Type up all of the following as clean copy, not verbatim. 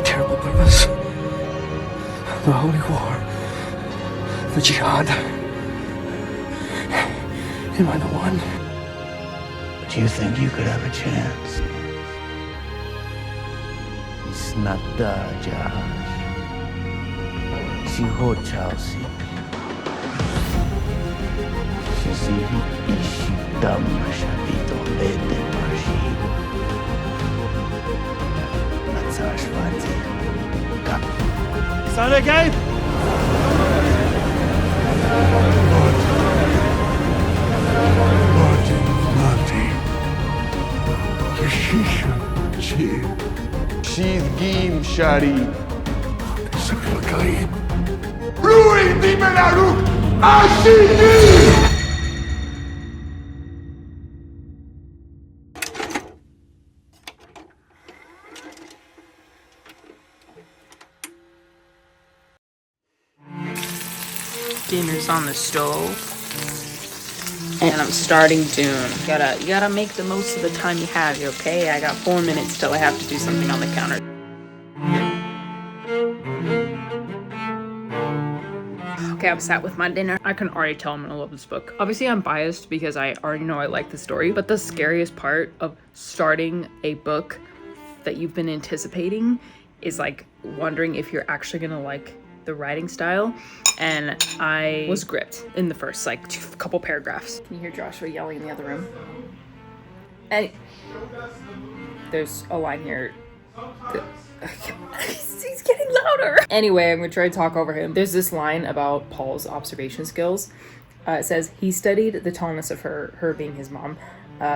terrible purpose. The holy war. The jihad. Am I the one? Do you think you could have a chance? It's not the judge. Si ho Chelsea. Si ishidam shabito lete parshi. Matsash vati. Is that okay? Sheath Gim Shari. Sakai. Rui Dimenaruk Ashini! Dinner's on the stove. And I'm starting Dune. You gotta make the most of the time you have, okay? I got 4 minutes till I have to do something on the counter. Okay, I'm sat with my dinner. I can already tell I'm gonna love this book. Obviously, I'm biased because I already know I like the story, but the scariest part of starting a book that you've been anticipating is like wondering if you're actually gonna like the writing style. And I was gripped in the first like couple paragraphs. Can you hear Joshua yelling in the other room? And there's a line here. He's getting louder. Anyway, I'm gonna try to talk over him. There's this line about Paul's observation skills. It says, he studied the tallness of her being his mom,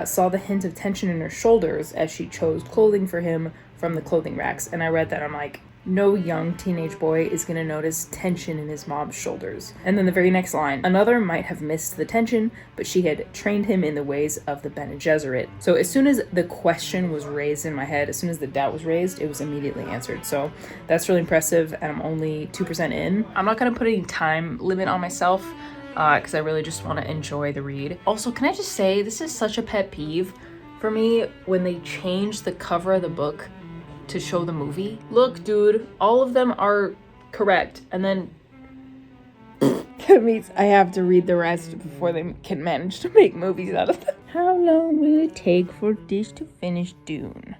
saw the hint of tension in her shoulders as she chose clothing for him from the clothing racks. And I read that, I'm like, no young teenage boy is gonna notice tension in his mom's shoulders. And then the very next line, another might have missed the tension, but she had trained him in the ways of the Bene Gesserit. So as soon as the question was raised in my head, as soon as the doubt was raised, it was immediately answered. So that's really impressive, and I'm only 2% in. I'm not gonna put any time limit on myself, because I really just want to enjoy the read. Also, can I just say, this is such a pet peeve for me when they change the cover of the book to show the movie. Look, dude, all of them are correct, and then that means I have to read the rest before they can manage to make movies out of them. How long will it take for this to finish Dune?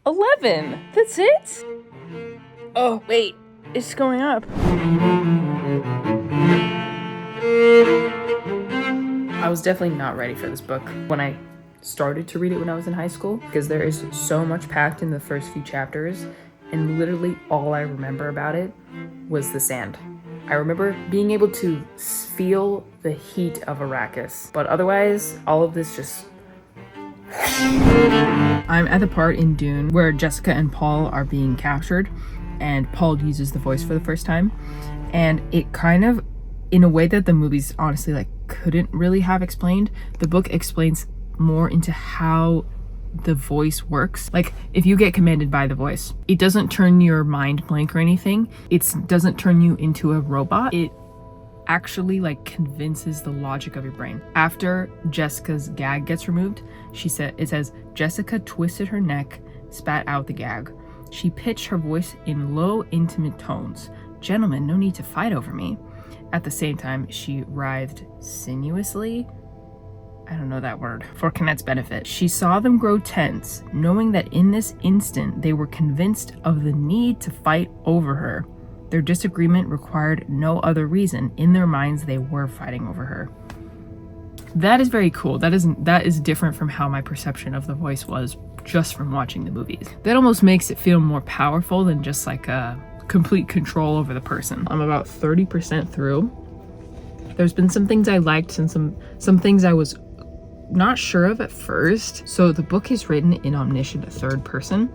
11. That's it? Oh, wait, it's going up. I was definitely not ready for this book when I started to read it when I was in high school, because there is so much packed in the first few chapters, and literally all I remember about it was the sand. I remember being able to feel the heat of Arrakis, but otherwise all of this just... I'm at the part in Dune where Jessica and Paul are being captured, and Paul uses the voice for the first time, and it kind of, in a way that the movies honestly like couldn't really have explained, the book explains more into how the voice works. Like, if you get commanded by the voice, it doesn't turn your mind blank or anything. It doesn't turn you into a robot. It actually like convinces the logic of your brain. After Jessica's gag gets removed, it says, Jessica twisted her neck, spat out the gag. She pitched her voice in low, intimate tones. Gentlemen, no need to fight over me. At the same time, she writhed sinuously, I don't know that word, for Kenneth's benefit. She saw them grow tense, knowing that in this instant they were convinced of the need to fight over her. Their disagreement required no other reason. In their minds, they were fighting over her. That is very cool. That is different from how my perception of the voice was just from watching the movies. That almost makes it feel more powerful than just like a complete control over the person. I'm about 30% through. There's been some things I liked and some things I was not sure of at first. So the book is written in omniscient third person,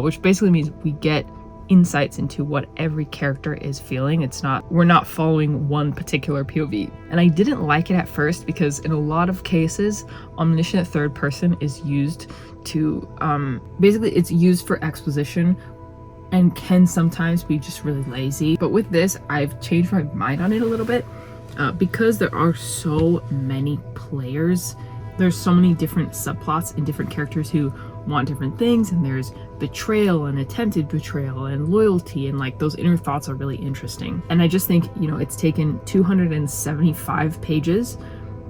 which basically means we get insights into what every character is feeling. We're not following one particular POV. And I didn't like it at first because in a lot of cases, omniscient third person is used to, basically it's used for exposition and can sometimes be just really lazy. But with this, I've changed my mind on it a little bit because there are so many players There's so many different subplots and different characters who want different things, and there's betrayal and attempted betrayal and loyalty, and like those inner thoughts are really interesting. And I just think, you know, it's taken 275 pages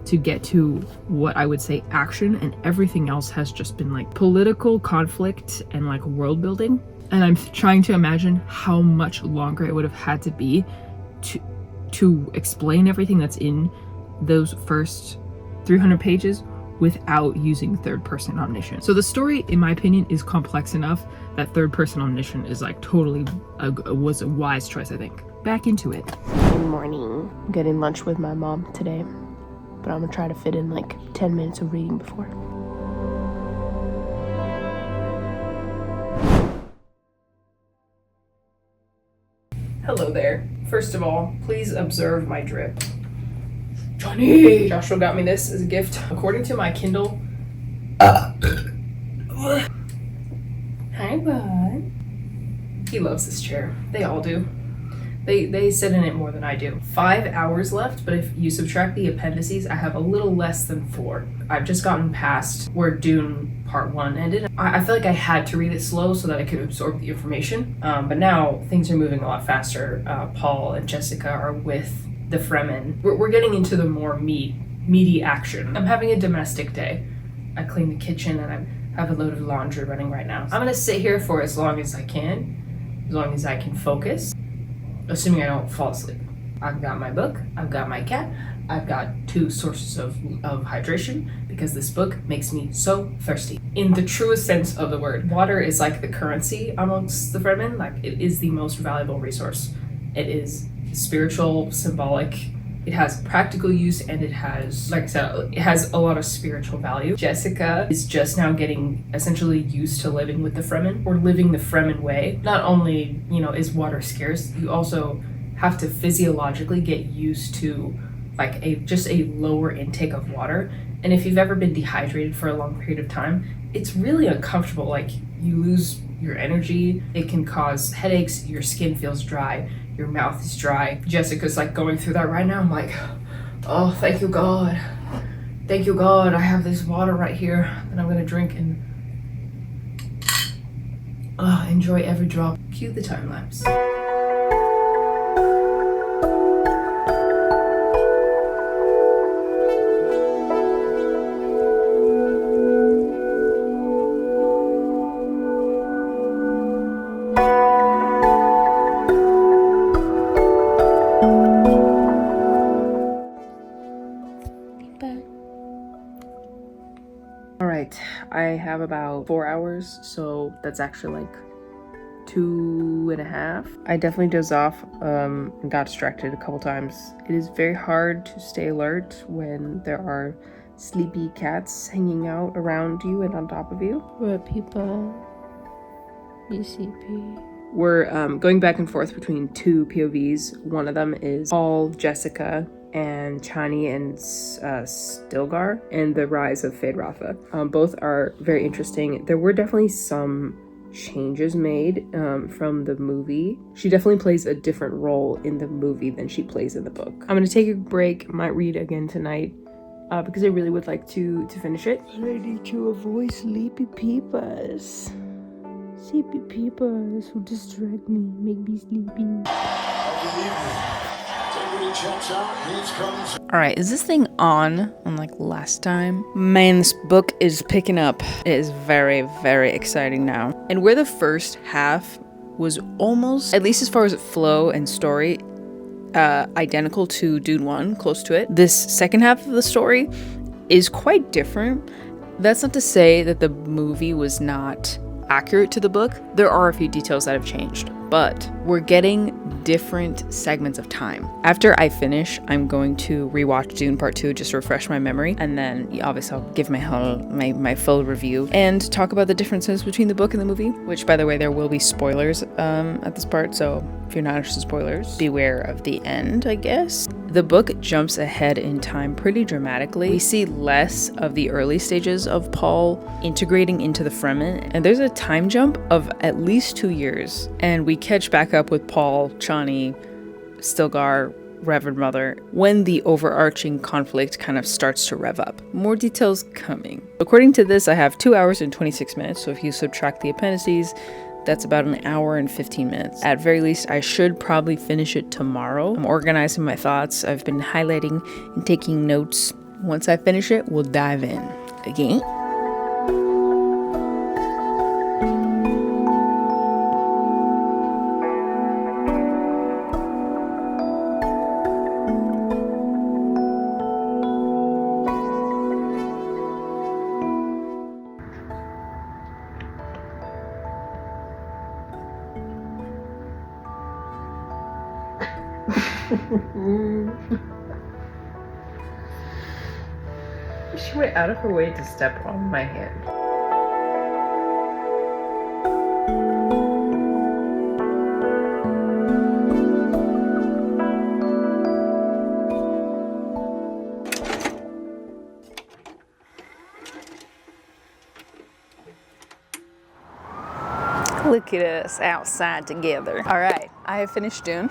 to get to what I would say action, and everything else has just been like political conflict and like world building. And I'm trying to imagine how much longer it would have had to be to explain everything that's in those first 300 pages without using third-person omniscient. So the story, in my opinion, is complex enough that third-person omniscient is like totally was a wise choice, I think. Back into it. Good morning. I'm getting lunch with my mom today, but I'm gonna try to fit in like 10 minutes of reading before. Hello there. First of all, please observe my drip. Johnny! Joshua got me this as a gift. According to my Kindle... Hi, bud. He loves this chair. They all do. They sit in it more than I do. 5 hours left, but if you subtract the appendices, I have a little less than 4. I've just gotten past where Dune Part 1 ended. I feel like I had to read it slow so that I could absorb the information. But now things are moving a lot faster. Paul and Jessica are with the Fremen. We're getting into the more meaty action. I'm having a domestic day. I clean the kitchen and I have a load of laundry running right now. I'm gonna sit here for as long as I can, as long as I can focus, assuming I don't fall asleep. I've got my book, I've got my cat, I've got 2 sources of hydration because this book makes me so thirsty. In the truest sense of the word, water is like the currency amongst the Fremen. Like, it is the most valuable resource. It is spiritual, symbolic, it has practical use, and it has, like I said, it has a lot of spiritual value. Jessica is just now getting essentially used to living with the Fremen, or living the Fremen way. Not only, you know, is water scarce, you also have to physiologically get used to like just a lower intake of water. And if you've ever been dehydrated for a long period of time, it's really uncomfortable. Like, you lose your energy, it can cause headaches, your skin feels dry, your mouth is dry. Jessica's like going through that right now. I'm like, oh, thank you, God. Thank you, God. I have this water right here that I'm gonna drink and enjoy every drop. Cue the time lapse. I have about 4 hours, so that's actually like 2.5. I definitely dozed off and got distracted a couple times. It is very hard to stay alert when there are sleepy cats hanging out around you and on top of you. We're people. BCP. We're going back and forth between 2 POVs. One of them is Paul, Jessica, and Chani and Stilgar, and the rise of Feyd-Rautha. Both are very interesting. There were definitely some changes made from the movie. She definitely plays a different role in the movie than she plays in the book. I'm gonna take a break, might read again tonight, because I really would like to finish it. I need to avoid sleepy peepers. Sleepy peepers who distract me, make me sleepy. Alright, is this thing on unlike last time? Man, this book is picking up. It is very, very exciting now. And where the first half was almost, at least as far as flow and story, identical to Dune 1, close to it, this second half of the story is quite different. That's not to say that the movie was not accurate to the book. There are a few details that have changed, but we're getting different segments of time. After I finish, I'm going to rewatch Dune Part 2 just to refresh my memory, and then obviously I'll give my full review and talk about the differences between the book and the movie, which, by the way, there will be spoilers at this part, so if you're not interested in spoilers, beware of the end, I guess. The book jumps ahead in time pretty dramatically. We see less of the early stages of Paul integrating into the Fremen, and there's a time jump of at least 2 years, and we catch back up with Paul, Chani, Stilgar, Reverend Mother when the overarching conflict kind of starts to rev up. More details coming. According to this, I have 2 hours and 26 minutes, so if you subtract the appendices, that's about an hour and 15 minutes. At very least, I should probably finish it tomorrow. I'm organizing my thoughts. I've been highlighting and taking notes. Once I finish it, we'll dive in. Again. She went out of her way to step on my hand. Look at us outside together. All right, I have finished Dune.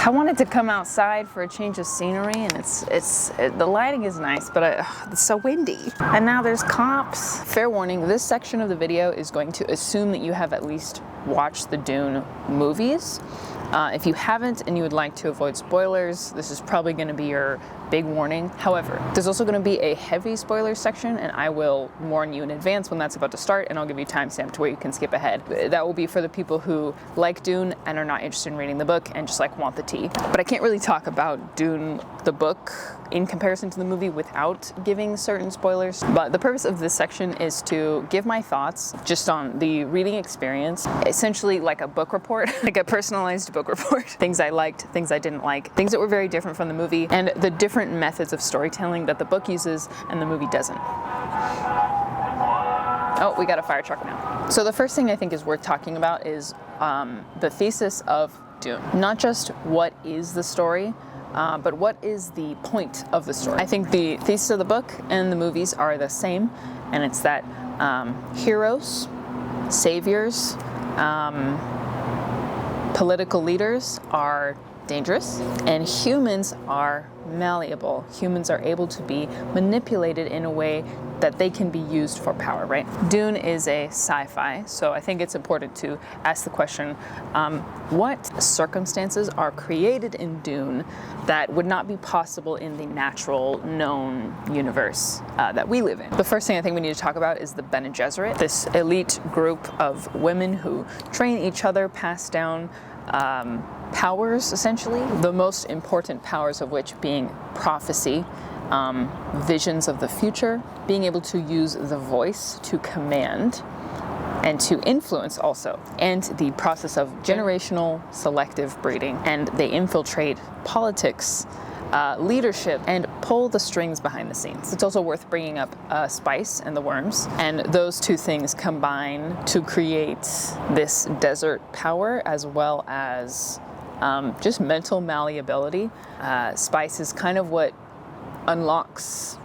I wanted to come outside for a change of scenery, and the lighting is nice, but it's so windy. And now there's cops. Fair warning, this section of the video is going to assume that you have at least watched the Dune movies. If you haven't and you would like to avoid spoilers, this is probably going to be your big warning. However, there's also going to be a heavy spoiler section, and I will warn you in advance when that's about to start, and I'll give you timestamp to where you can skip ahead. That will be for the people who like Dune and are not interested in reading the book and just like want the tea. But I can't really talk about Dune, the book, in comparison to the movie without giving certain spoilers. But the purpose of this section is to give my thoughts just on the reading experience, essentially like a book report, like a personalized book report. Things I liked, things I didn't like, things that were very different from the movie, and the different methods of storytelling that the book uses and the movie doesn't. Oh, we got a fire truck now. So the first thing I think is worth talking about is the thesis of Dune. Not just what is the story, but what is the point of the story. I think the thesis of the book and the movies are the same, and it's that heroes, saviors, political leaders are dangerous, and humans are malleable. Humans are able to be manipulated in a way that they can be used for power, right? Dune is a sci-fi, so I think it's important to ask the question, what circumstances are created in Dune that would not be possible in the natural, known universe that we live in? The first thing I think we need to talk about is the Bene Gesserit, this elite group of women who train each other, pass down powers, essentially. The most important powers of which being prophecy, visions of the future, being able to use the voice to command and to influence also, and the process of generational selective breeding. And they infiltrate politics, leadership, and pull the strings behind the scenes. It's also worth bringing up spice and the worms, and those two things combine to create this desert power as well as just mental malleability. Spice is kind of what unlocks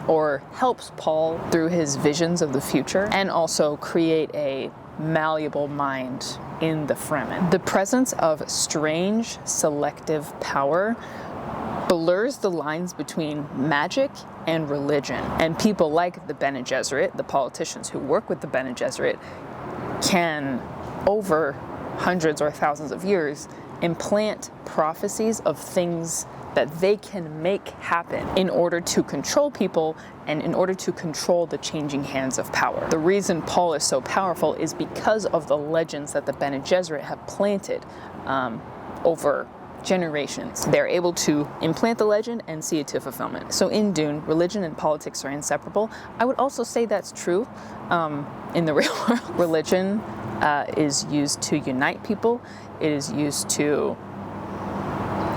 or helps Paul through his visions of the future, and also create a malleable mind in the Fremen. The presence of strange selective power blurs the lines between magic and religion, and people like the Bene Gesserit, the politicians who work with the Bene Gesserit, can, over hundreds or thousands of years, implant prophecies of things that they can make happen in order to control people and in order to control the changing hands of power. The reason Paul is so powerful is because of the legends that the Bene Gesserit have planted over generations. They're able to implant the legend and see it to fulfillment. So in Dune, religion and politics are inseparable. I would also say that's true in the real world. Religion is used to unite people. It is used to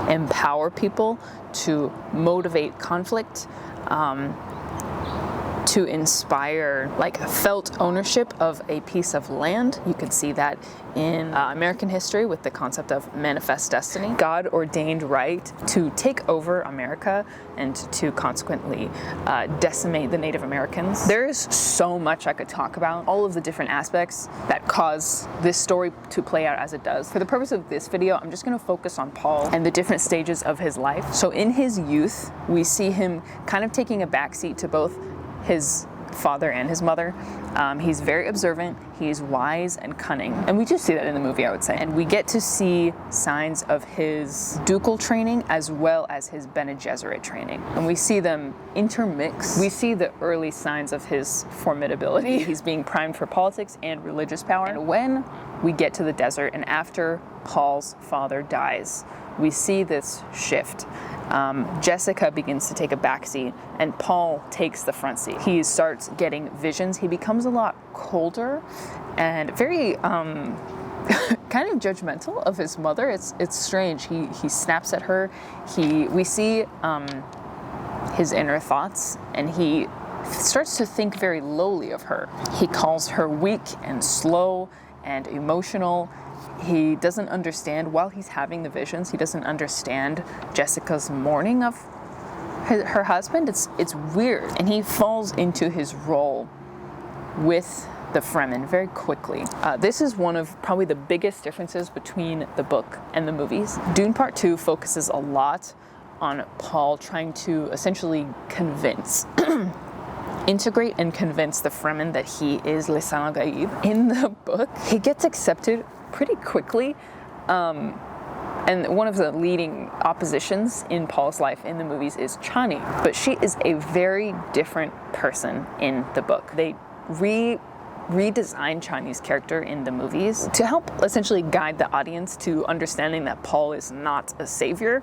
empower people, to motivate conflict. to inspire like felt ownership of a piece of land. You could see that in American history with the concept of manifest destiny. God ordained right to take over America and to consequently decimate the Native Americans. There's so much I could talk about, all of the different aspects that cause this story to play out as it does. For the purpose of this video, I'm just going to focus on Paul and the different stages of his life. So in his youth, we see him kind of taking a backseat to both his father and his mother. He's very observant, he's wise and cunning, and we do see that in the movie, I would say. And we get to see signs of his ducal training as well as his Bene Gesserit training, and we see them intermix. We see the early signs of his formidability. He's being primed for politics and religious power. And when we get to the desert and after Paul's father dies, we see this shift. Jessica begins to take a backseat and Paul takes the front seat. He starts getting visions. He becomes a lot colder and very kind of judgmental of his mother. It's strange. He snaps at her. We see his inner thoughts, and he starts to think very lowly of her. He calls her weak and slow and emotional. He doesn't understand, while he's having the visions, he doesn't understand Jessica's mourning of her husband. It's weird. And he falls into his role with the Fremen very quickly. This is one of probably the biggest differences between the book and the movies. Dune Part 2 focuses a lot on Paul trying to essentially integrate and convince the Fremen that he is Lisan al-Gaib. In the book, he gets accepted pretty quickly, and one of the leading oppositions in Paul's life in the movies is Chani, but she is a very different person in the book. They redesigned Chani's character in the movies to help essentially guide the audience to understanding that Paul is not a savior.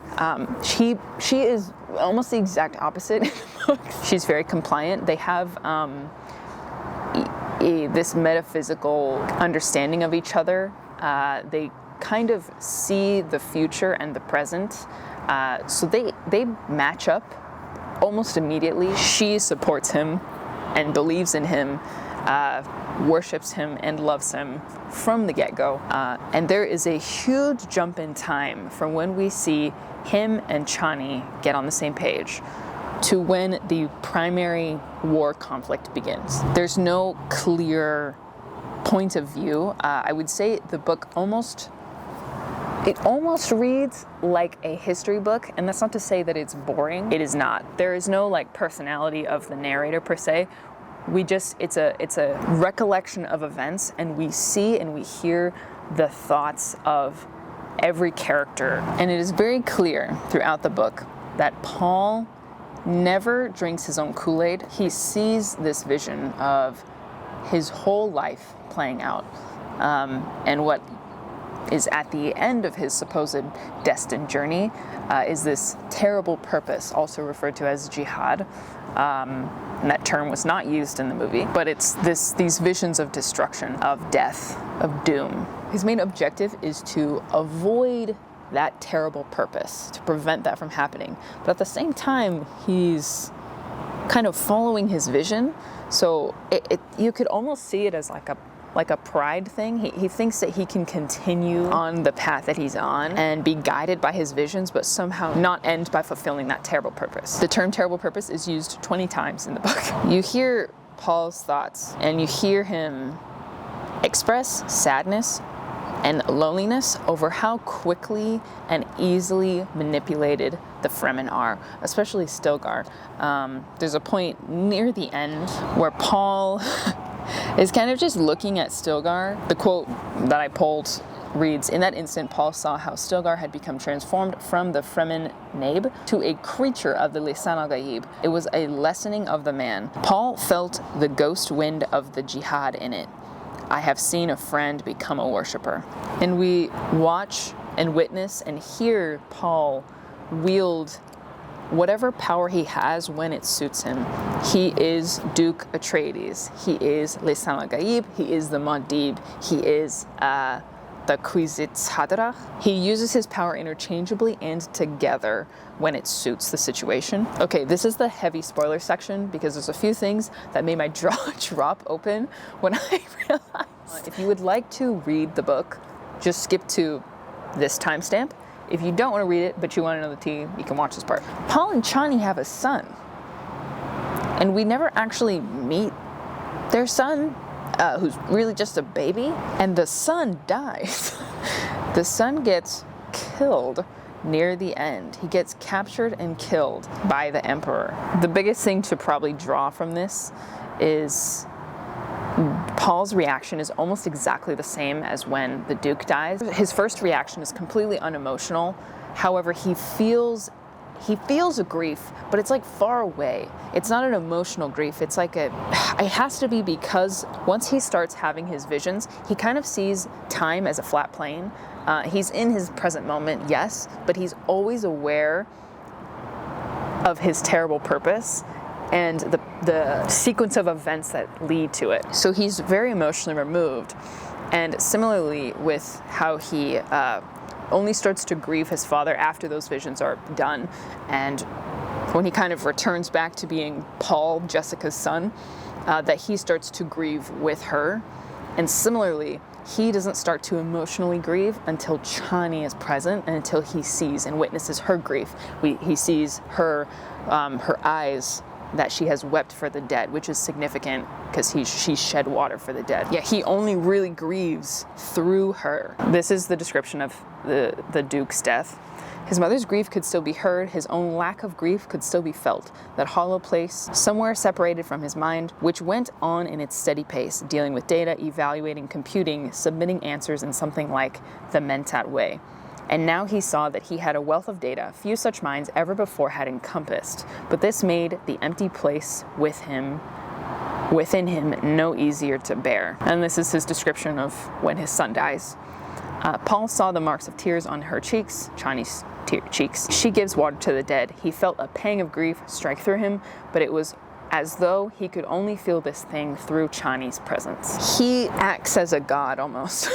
She is almost the exact opposite in the book. She's very compliant. They have this metaphysical understanding of each other. They kind of see the future and the present, so they match up almost immediately. She supports him and believes in him, worships him and loves him from the get-go. And there is a huge jump in time from when we see him and Chani get on the same page to when the primary war conflict begins. There's no clear point of view. I would say the book almost reads like a history book, and that's not to say that it's boring. It is not. There is no like personality of the narrator per se. It's a recollection of events, and we see and we hear the thoughts of every character. And it is very clear throughout the book that Paul never drinks his own Kool-Aid. He sees this vision of his whole life playing out, and what is at the end of his supposed destined journey is this terrible purpose, also referred to as jihad. And that term was not used in the movie, but it's these visions of destruction, of death, of doom. His main objective is to avoid that terrible purpose, to prevent that from happening. But at the same time, he's kind of following his vision. So you could almost see it as like a pride thing. He thinks that he can continue on the path that he's on and be guided by his visions, but somehow not end by fulfilling that terrible purpose. The term terrible purpose is used 20 times in the book. You hear Paul's thoughts, and you hear him express sadness and loneliness over how quickly and easily manipulated the Fremen are, especially Stilgar. There's a point near the end where Paul is kind of just looking at Stilgar. The quote that I pulled reads, "In that instant, Paul saw how Stilgar had become transformed from the Fremen Nabe to a creature of the Lisan al-Gaib. It was a lessening of the man. Paul felt the ghost wind of the jihad in it. I have seen a friend become a worshiper." And we watch and witness and hear Paul wield whatever power he has when it suits him. He is Duke Atreides. He is Lisan al-Gaib. He is the Muad'Dib. He is the Kwisatz Haderach. He uses his power interchangeably and together when it suits the situation. Okay, this is the heavy spoiler section because there's a few things that made my jaw drop open when I realized. If you would like to read the book, just skip to this timestamp. If you don't want to read it, but you want to know the tea, you can watch this part. Paul and Chani have a son, and we never actually meet their son, who's really just a baby, and the son dies. The son gets killed near the end. He gets captured and killed by the Emperor. The biggest thing to probably draw from this is Paul's reaction is almost exactly the same as when the Duke dies. His first reaction is completely unemotional. However, he feels a grief, but it's like far away. It's not an emotional grief. It's like it has to be because once he starts having his visions, he kind of sees time as a flat plane. He's in his present moment, yes, but he's always aware of his terrible purpose and the sequence of events that lead to it. So he's very emotionally removed. And similarly with how he only starts to grieve his father after those visions are done. And when he kind of returns back to being Paul, Jessica's son, that he starts to grieve with her. And similarly, he doesn't start to emotionally grieve until Chani is present and until he sees and witnesses her grief. He sees her eyes that she has wept for the dead, which is significant because she shed water for the dead. Yeah, he only really grieves through her. This is the description of the Duke's death. His mother's grief could still be heard, his own lack of grief could still be felt, that hollow place somewhere separated from his mind, which went on in its steady pace, dealing with data, evaluating, computing, submitting answers in something like the Mentat way. And now he saw that he had a wealth of data few such minds ever before had encompassed, but this made the empty place within him no easier to bear. And this is his description of when his son dies. Paul saw the marks of tears on her cheeks, Chani's cheeks. She gives water to the dead. He felt a pang of grief strike through him, but it was as though he could only feel this thing through Chani's presence. He acts as a god almost.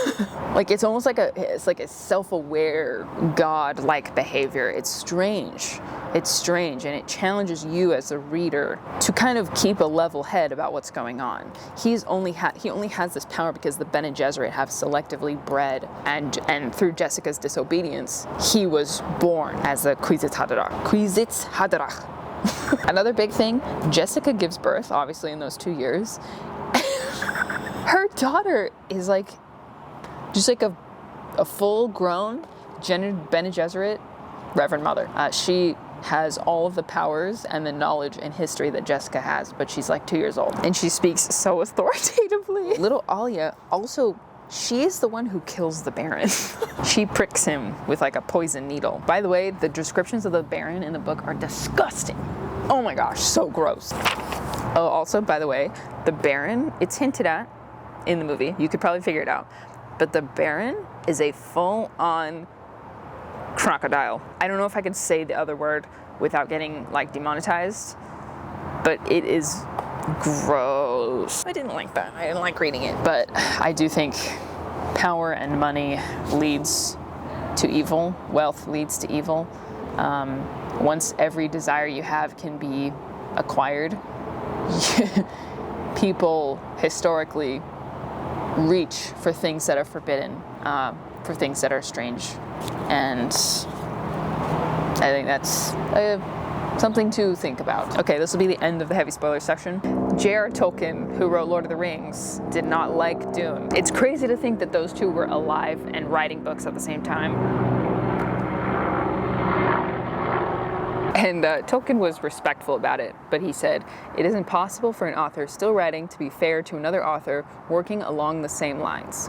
Like it's almost like a self-aware god-like behavior. It's strange. It's strange, and it challenges you as a reader to kind of keep a level head about what's going on. He only has this power because the Bene Gesserit have selectively bred, and through Jessica's disobedience, he was born as a Kwisatz Haderach. Another big thing, Jessica gives birth, obviously, in those 2 years. Her daughter is like, just like a full-grown Bene Gesserit Reverend Mother. She has all of the powers and the knowledge and history that Jessica has, but she's like 2 years old. And she speaks so authoritatively. Little Alia also, she is the one who kills the Baron. She pricks him with like a poison needle. By the way, the descriptions of the Baron in the book are disgusting. Oh my gosh, so gross. Oh, also, by the way, the Baron, it's hinted at in the movie. You could probably figure it out. But the Baron is a full-on crocodile. I don't know if I could say the other word without getting like demonetized, but it is gross. I didn't like that. I didn't like reading it. But I do think power and money leads to evil. Wealth leads to evil. Once every desire you have can be acquired, people historically reach for things that are forbidden, for things that are strange. And I think that's something to think about. Okay, this will be the end of the heavy spoiler section. J.R. Tolkien, who wrote Lord of the Rings, did not like Dune. It's crazy to think that those two were alive and writing books at the same time. And Tolkien was respectful about it, but he said, "It is impossible for an author still writing to be fair to another author working along the same lines.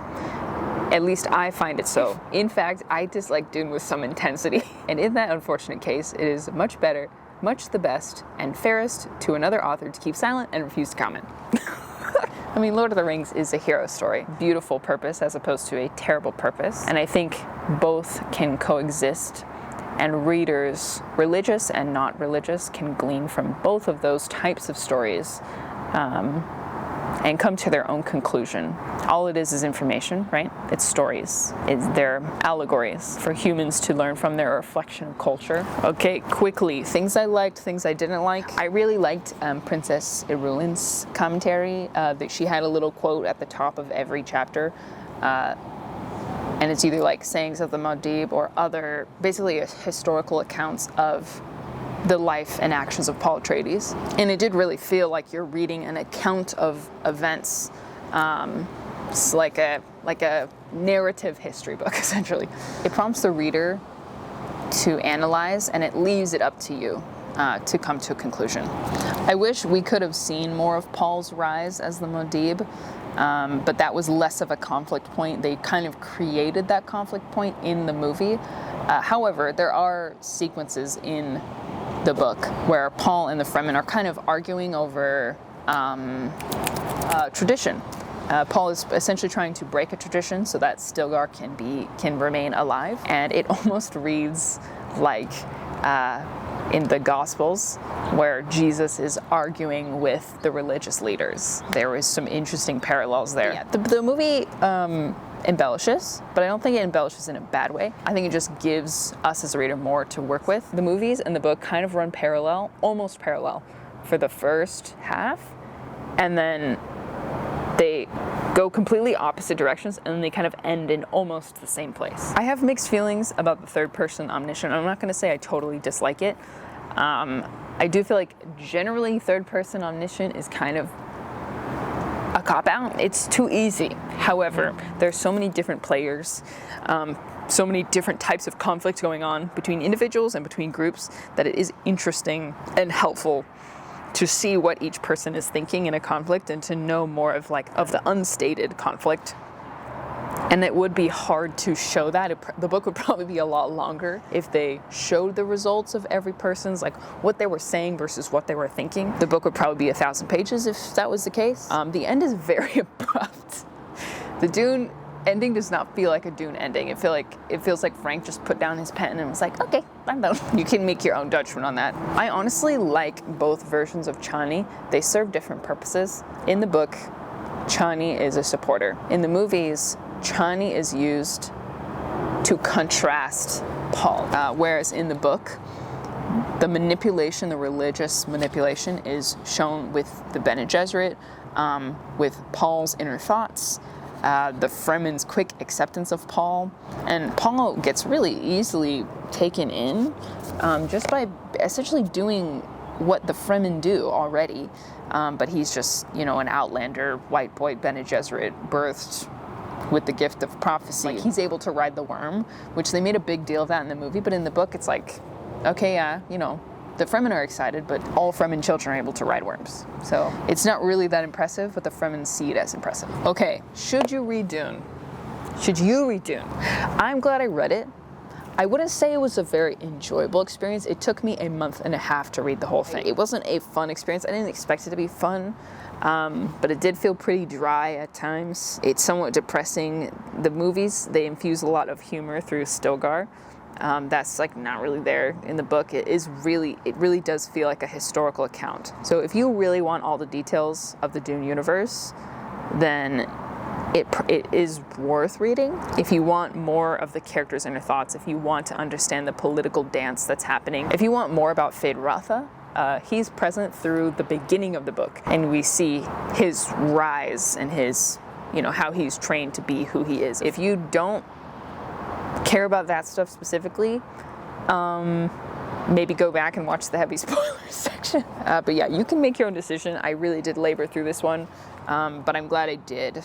At least I find it so. In fact, I dislike Dune with some intensity. And in that unfortunate case, it is much better, much the best, and fairest to another author to keep silent and refuse to comment." I mean, Lord of the Rings is a hero story. Beautiful purpose as opposed to a terrible purpose. And I think both can coexist. And readers, religious and not religious, can glean from both of those types of stories and come to their own conclusion. All it is information, right? It's stories. They're allegories for humans to learn from their reflection of culture. Okay, quickly, things I liked, things I didn't like. I really liked Princess Irulin's commentary. That she had a little quote at the top of every chapter. And it's either like sayings of the Muad'Dib or other, basically historical accounts of the life and actions of Paul Atreides. And it did really feel like you're reading an account of events. It's like a narrative history book, essentially. It prompts the reader to analyze, and it leaves it up to you to come to a conclusion. I wish we could have seen more of Paul's rise as the Muad'Dib. But that was less of a conflict point. They kind of created that conflict point in the movie. However, there are sequences in the book where Paul and the Fremen are kind of arguing over tradition. Paul is essentially trying to break a tradition so that Stilgar can remain alive, and it almost reads like in the Gospels, where Jesus is arguing with the religious leaders. There is some interesting parallels there. Yeah, the movie embellishes, but I don't think it embellishes in a bad way. I think it just gives us as a reader more to work with. The movies and the book kind of run parallel, almost parallel, for the first half, and then they go completely opposite directions, and then they kind of end in almost the same place. I have mixed feelings about the third-person omniscient. I'm not going to say I totally dislike it. I do feel like generally third-person omniscient is kind of a cop-out. It's too easy. However, there's so many different players, so many different types of conflict going on between individuals and between groups that it is interesting and helpful to see what each person is thinking in a conflict and to know more of the unstated conflict. And it would be hard to show that. The book would probably be a lot longer if they showed the results of every person's, like what they were saying versus what they were thinking. The book would probably be 1,000 pages if that was the case. The end is very abrupt. The Dune ending does not feel like a Dune ending. It feels like Frank just put down his pen and was like, okay, I'm done. You can make your own judgment on that. I honestly like both versions of Chani. They serve different purposes. In the book, Chani is a supporter. In the movies, Chani is used to contrast Paul, whereas in the book, the manipulation, the religious manipulation, is shown with the Bene Gesserit, with Paul's inner thoughts, the Fremen's quick acceptance of Paul, and Paul gets really easily taken in just by essentially doing what the Fremen do already, but he's just, an outlander, white boy Bene Gesserit, birthed with the gift of prophecy. Like, he's able to ride the worm, which they made a big deal of that in the movie, but in the book it's like, okay, yeah, the Fremen are excited, but all Fremen children are able to ride worms. So it's not really that impressive, but the Fremen see it as impressive. Okay, should you read Dune? Should you read Dune? I'm glad I read it. I wouldn't say it was a very enjoyable experience. It took me a month and a half to read the whole thing. It wasn't a fun experience. I didn't expect it to be fun, but it did feel pretty dry at times. It's somewhat depressing. The movies, they infuse a lot of humor through Stilgar. That's not really there in the book. It really does feel like a historical account. So if you really want all the details of the Dune universe, then it is worth reading. If you want more of the characters' inner thoughts, if you want to understand the political dance that's happening, if you want more about Feyd-Rautha, he's present through the beginning of the book, and we see his rise and his, how he's trained to be who he is. If you don't care about that stuff specifically, maybe go back and watch the heavy spoilers section. But yeah, you can make your own decision. I really did labor through this one, but I'm glad I did.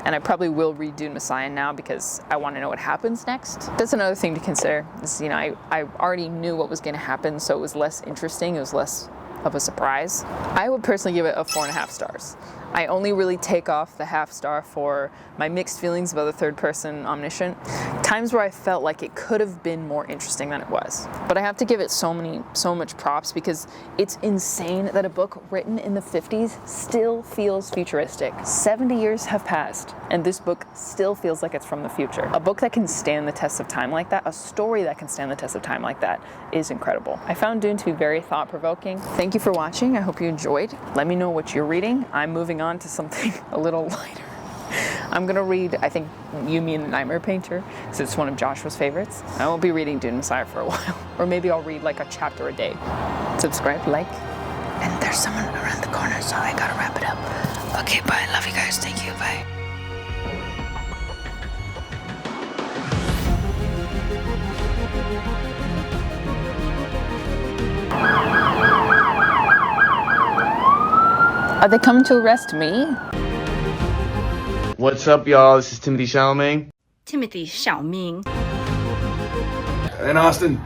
And I probably will read Dune Messiah now because I want to know what happens next. That's another thing to consider. Is, I already knew what was going to happen, so it was less interesting. It was less of a surprise. I would personally give it a 4.5 stars. I only really take off the half star for my mixed feelings about the third person omniscient. Times where I felt like it could have been more interesting than it was. But I have to give it so much props because it's insane that a book written in the 50s still feels futuristic. 70 years have passed and this book still feels like it's from the future. A book that can stand the test of time like that, a story that can stand the test of time like that is incredible. I found Dune to be very thought-provoking. Thank you for watching. I hope you enjoyed. Let me know what you're reading. I'm moving on to something a little lighter. I'm gonna read, I think, You, Me, and the Nightmare Painter, because it's one of Joshua's favorites. I won't be reading Dune Messiah for a while. Or maybe I'll read like a chapter a day. Subscribe, like, and there's someone around the corner, so I gotta wrap it up. Okay, bye. Love you guys. Thank you. Bye. Are they coming to arrest me? What's up, y'all? This is Timothy Chalamet. Timothy 小明 And Austin.